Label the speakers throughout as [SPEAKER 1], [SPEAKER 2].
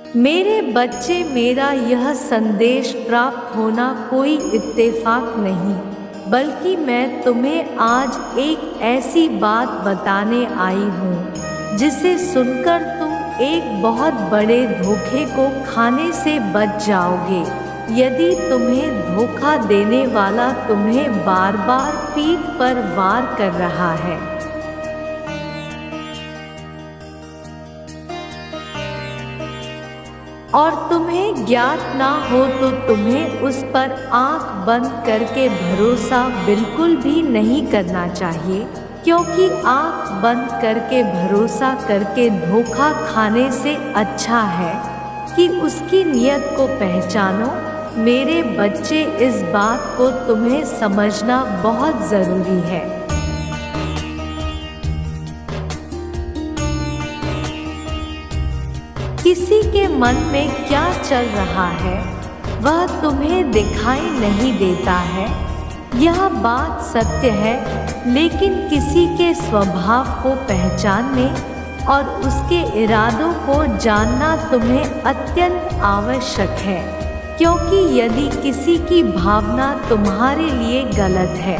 [SPEAKER 1] मेरे बच्चे, मेरा यह संदेश प्राप्त होना कोई इत्तेफाक नहीं, बल्कि मैं तुम्हें आज एक ऐसी बात बताने आई हूँ जिसे सुनकर तुम एक बहुत बड़े धोखे को खाने से बच जाओगे। यदि तुम्हें धोखा देने वाला तुम्हें बार बार पीठ पर वार कर रहा है और तुम्हें ज्ञात ना हो तो तुम्हें उस पर आंख बंद करके भरोसा बिल्कुल भी नहीं करना चाहिए, क्योंकि आंख बंद करके भरोसा करके धोखा खाने से अच्छा है कि उसकी नीयत को पहचानो। मेरे बच्चे, इस बात को तुम्हें समझना बहुत ज़रूरी है। किसी के मन में क्या चल रहा है वह तुम्हें दिखाई नहीं देता है, यह बात सत्य है, लेकिन किसी के स्वभाव को पहचानने और उसके इरादों को जानना तुम्हें अत्यंत आवश्यक है, क्योंकि यदि किसी की भावना तुम्हारे लिए गलत है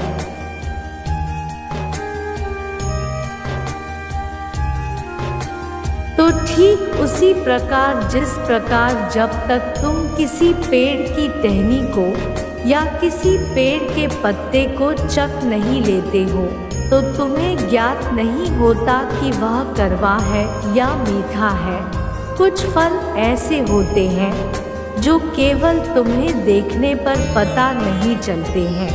[SPEAKER 1] तो ठीक उसी प्रकार जिस प्रकार जब तक तुम किसी पेड़ की टहनी को या किसी पेड़ के पत्ते को चख नहीं लेते हो तो तुम्हें ज्ञात नहीं होता कि वह कड़वा है या मीठा है। कुछ फल ऐसे होते हैं जो केवल तुम्हें देखने पर पता नहीं चलते हैं,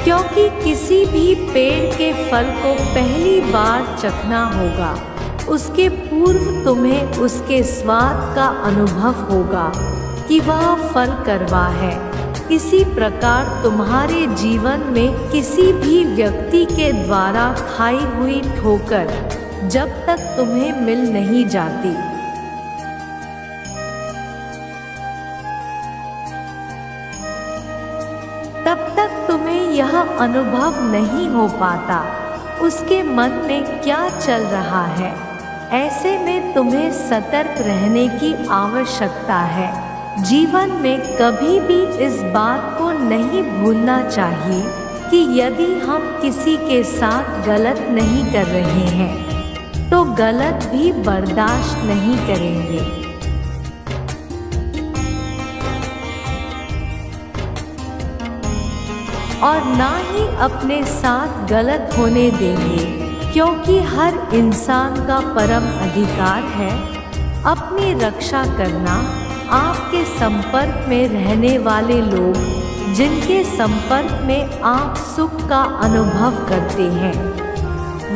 [SPEAKER 1] क्योंकि किसी भी पेड़ के फल को पहली बार चखना होगा, उसके पूर्व तुम्हें उसके स्वाद का अनुभव होगा कि वह फल कड़वा है। इसी प्रकार तुम्हारे जीवन में किसी भी व्यक्ति के द्वारा खाई हुई ठोकर जब तक तुम्हें मिल नहीं जाती तब तक तुम्हें यह अनुभव नहीं हो पाता उसके मन में क्या चल रहा है। ऐसे में तुम्हें सतर्क रहने की आवश्यकता है। जीवन में कभी भी इस बात को नहीं भूलना चाहिए कि यदि हम किसी के साथ गलत नहीं कर रहे हैं तो गलत भी बर्दाश्त नहीं करेंगे। और ना ही अपने साथ गलत होने देंगे, क्योंकि हर इंसान का परम अधिकार है अपनी रक्षा करना। आपके संपर्क में रहने वाले लोग जिनके संपर्क में आप सुख का अनुभव करते हैं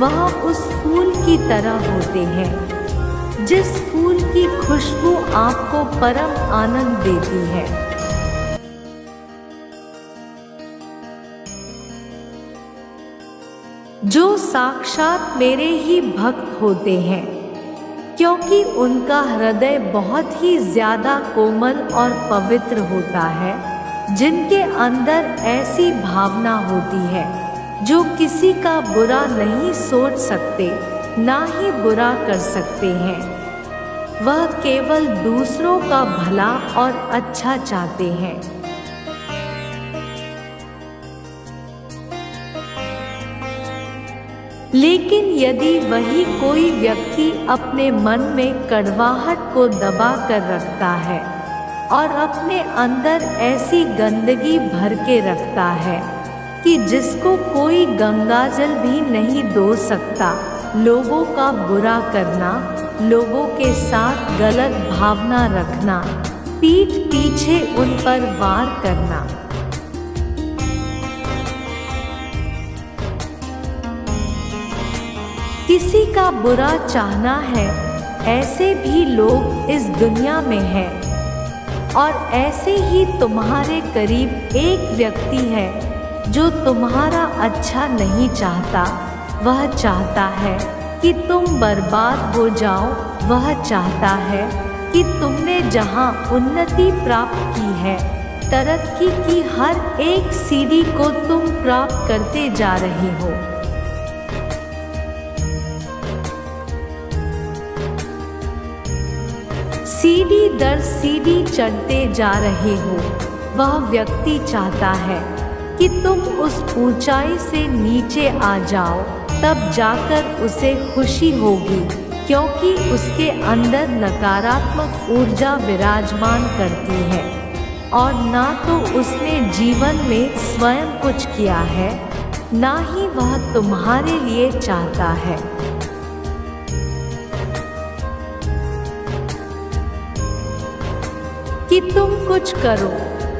[SPEAKER 1] वह उस फूल की तरह होते हैं जिस फूल की खुशबू आपको परम आनंद देती है। जो साक्षात मेरे ही भक्त होते हैं, क्योंकि उनका हृदय बहुत ही ज़्यादा कोमल और पवित्र होता है, जिनके अंदर ऐसी भावना होती है जो किसी का बुरा नहीं सोच सकते, ना ही बुरा कर सकते हैं। वह केवल दूसरों का भला और अच्छा चाहते हैं। लेकिन यदि वही कोई व्यक्ति अपने मन में कड़वाहट को दबा कर रखता है और अपने अंदर ऐसी गंदगी भर के रखता है कि जिसको कोई गंगाजल भी नहीं धो सकता, लोगों का बुरा करना, लोगों के साथ गलत भावना रखना, पीठ पीछे उन पर वार करना, किसी का बुरा चाहना है, ऐसे भी लोग इस दुनिया में हैं। और ऐसे ही तुम्हारे करीब एक व्यक्ति है जो तुम्हारा अच्छा नहीं चाहता। वह चाहता है कि तुम बर्बाद हो जाओ। वह चाहता है कि तुमने जहां उन्नति प्राप्त की है, तरक्की की हर एक सीढ़ी को तुम प्राप्त करते जा रहे हो, सीढ़ी दर सीढ़ी चढ़ते जा रहे हो। वह व्यक्ति चाहता है कि तुम उस ऊंचाई से नीचे आ जाओ, तब जाकर उसे खुशी होगी, क्योंकि उसके अंदर नकारात्मक ऊर्जा विराजमान करती है और ना तो उसने जीवन में स्वयं कुछ किया है, ना ही वह तुम्हारे लिए चाहता है। कि तुम कुछ करो,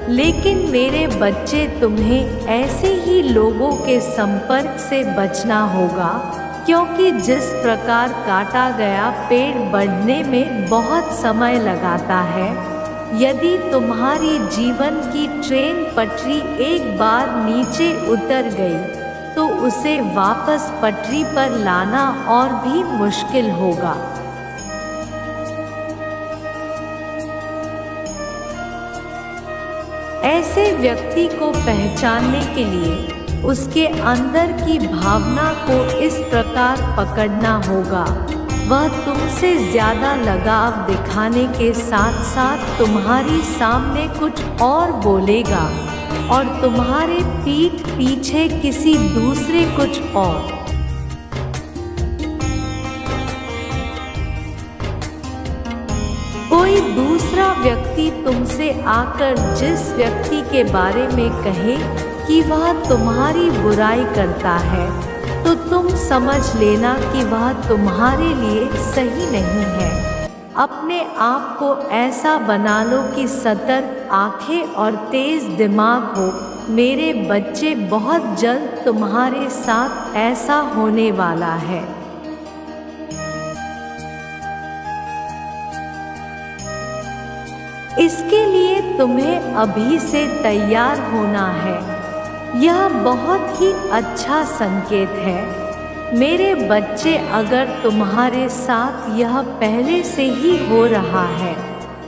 [SPEAKER 1] लेकिन मेरे बच्चे तुम्हें ऐसे ही लोगों के संपर्क से बचना होगा, क्योंकि जिस प्रकार काटा गया पेड़ बढ़ने में बहुत समय लगाता है, यदि तुम्हारी जीवन की ट्रेन पटरी एक बार नीचे उतर गई तो उसे वापस पटरी पर लाना और भी मुश्किल होगा। ऐसे व्यक्ति को पहचानने के लिए उसके अंदर की भावना को इस प्रकार पकड़ना होगा। वह तुमसे ज़्यादा लगाव दिखाने के साथ साथ तुम्हारी सामने कुछ और बोलेगा और तुम्हारे पीठ पीछे किसी दूसरे कुछ और। कोई दूसरा व्यक्ति तुमसे आकर जिस व्यक्ति के बारे में कहे कि वह तुम्हारी बुराई करता है, तो तुम समझ लेना कि वह तुम्हारे लिए सही नहीं है। अपने आप को ऐसा बना लो कि सतर्क आंखें और तेज दिमाग हो। मेरे बच्चे, बहुत जल्द तुम्हारे साथ ऐसा होने वाला है। इसके लिए तुम्हें अभी से तैयार होना है। यह बहुत ही अच्छा संकेत है मेरे बच्चे। अगर तुम्हारे साथ यह पहले से ही हो रहा है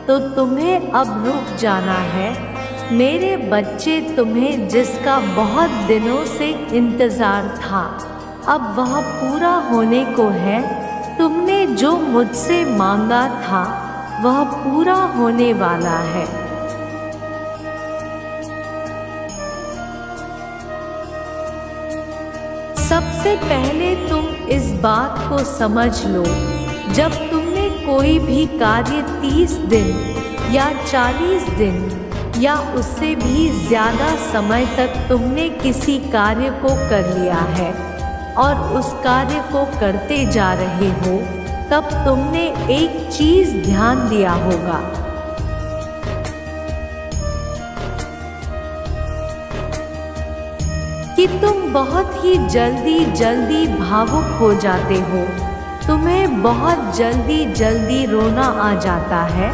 [SPEAKER 1] तो तुम्हें अब रुक जाना है। मेरे बच्चे, तुम्हें जिसका बहुत दिनों से इंतज़ार था, अब वह पूरा होने को है। तुमने जो मुझसे मांगा था वह पूरा होने वाला है। सबसे पहले तुम इस बात को समझ लो, जब तुमने कोई भी कार्य 30 दिन या 40 दिन या उससे भी ज़्यादा समय तक तुमने किसी कार्य को कर लिया है और उस कार्य को करते जा रहे हो, तब तुमने एक चीज़ ध्यान दिया होगा कि तुम बहुत ही जल्दी भावुक हो जाते हो। तुम्हें बहुत जल्दी रोना आ जाता है,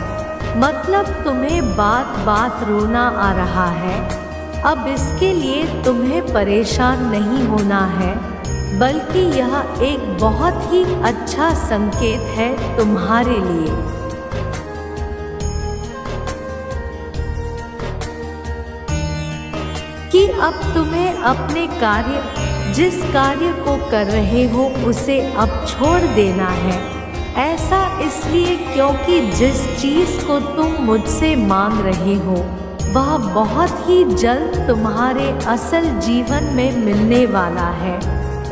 [SPEAKER 1] मतलब तुम्हें बात रोना आ रहा है। अब इसके लिए तुम्हें परेशान नहीं होना है, बल्कि यह एक बहुत ही अच्छा संकेत है तुम्हारे लिए। कि अब तुम्हें अपने कार्य, जिस कार्य को कर रहे हो उसे अब छोड़ देना है। ऐसा इसलिए क्योंकि जिस चीज़ को तुम मुझसे मांग रहे हो वह बहुत ही जल्द तुम्हारे असल जीवन में मिलने वाला है।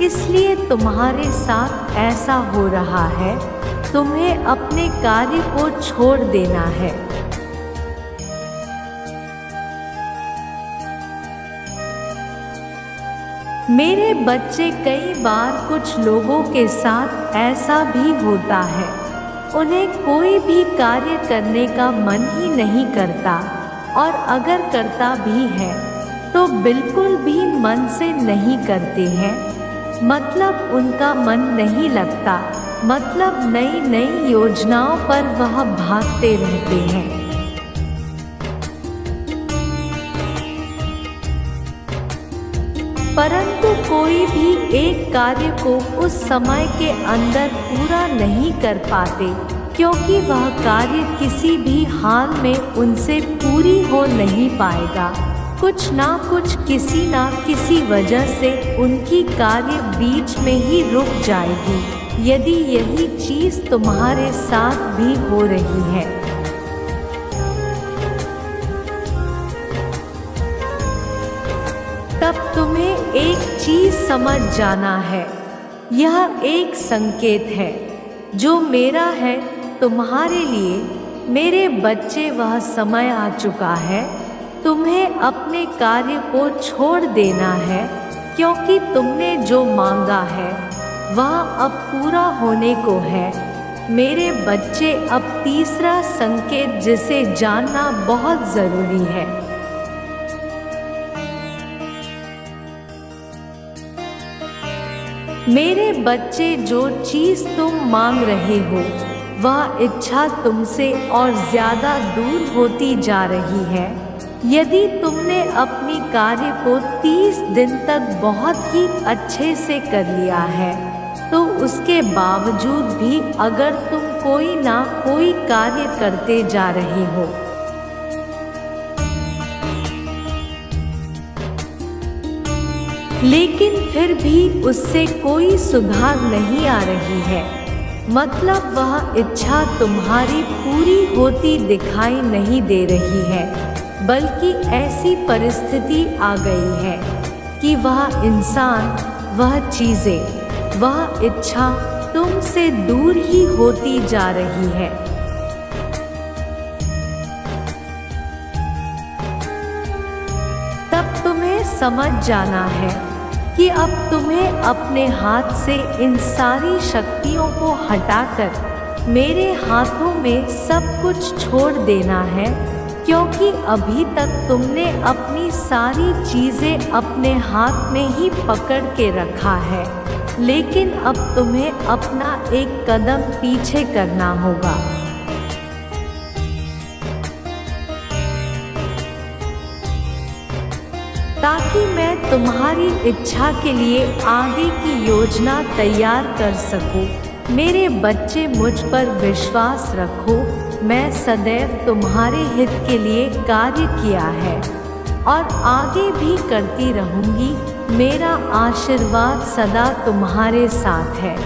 [SPEAKER 1] इसलिए तुम्हारे साथ ऐसा हो रहा है, तुम्हें अपने कार्य को छोड़ देना है। मेरे बच्चे, कई बार कुछ लोगों के साथ ऐसा भी होता है, उन्हें कोई भी कार्य करने का मन ही नहीं करता, और अगर करता भी है तो बिल्कुल भी मन से नहीं करते हैं। मतलब उनका मन नहीं लगता, मतलब नई योजनाओं पर वह भागते रहते हैं। परंतु कोई भी एक कार्य को उस समय के अंदर पूरा नहीं कर पाते, क्योंकि वह कार्य किसी भी हाल में उनसे पूरी हो नहीं पाएगा। कुछ ना कुछ, किसी ना किसी वजह से उनकी कार्य बीच में ही रुक जाएगी। यदि यही चीज़ तुम्हारे साथ भी हो रही है चीज समझ जाना है। यह एक संकेत है जो मेरा है तुम्हारे लिए। मेरे बच्चे, वह समय आ चुका है। तुम्हें अपने कार्य को छोड़ देना है, क्योंकि तुमने जो मांगा है वह अब पूरा होने को है। मेरे बच्चे, अब तीसरा संकेत जिसे जानना बहुत जरूरी है। मेरे बच्चे, जो चीज तुम मांग रहे हो वह इच्छा तुमसे और ज्यादा दूर होती जा रही है। यदि तुमने अपनी कार्य को 30 दिन तक बहुत ही अच्छे से कर लिया है, तो उसके बावजूद भी अगर तुम कोई ना कोई कार्य करते जा रहे हो, लेकिन फिर भी उससे कोई सुधार नहीं आ रही है, मतलब वह इच्छा तुम्हारी पूरी होती दिखाई नहीं दे रही है, बल्कि ऐसी परिस्थिति आ गई है कि वह इंसान, वह चीजें, वह इच्छा तुमसे दूर ही होती जा रही है। तब तुम्हें समझ जाना है कि अब तुम्हें अपने हाथ से इन सारी शक्तियों को हटाकर मेरे हाथों में सब कुछ छोड़ देना है, क्योंकि अभी तक तुमने अपनी सारी चीज़ें अपने हाथ में ही पकड़ के रखा है, लेकिन अब तुम्हें अपना एक कदम पीछे करना होगा। ताकि मैं तुम्हारी इच्छा के लिए आगे की योजना तैयार कर सकूं। मेरे बच्चे, मुझ पर विश्वास रखो। मैं सदैव तुम्हारे हित के लिए कार्य किया है और आगे भी करती रहूंगी। मेरा आशीर्वाद सदा तुम्हारे साथ है।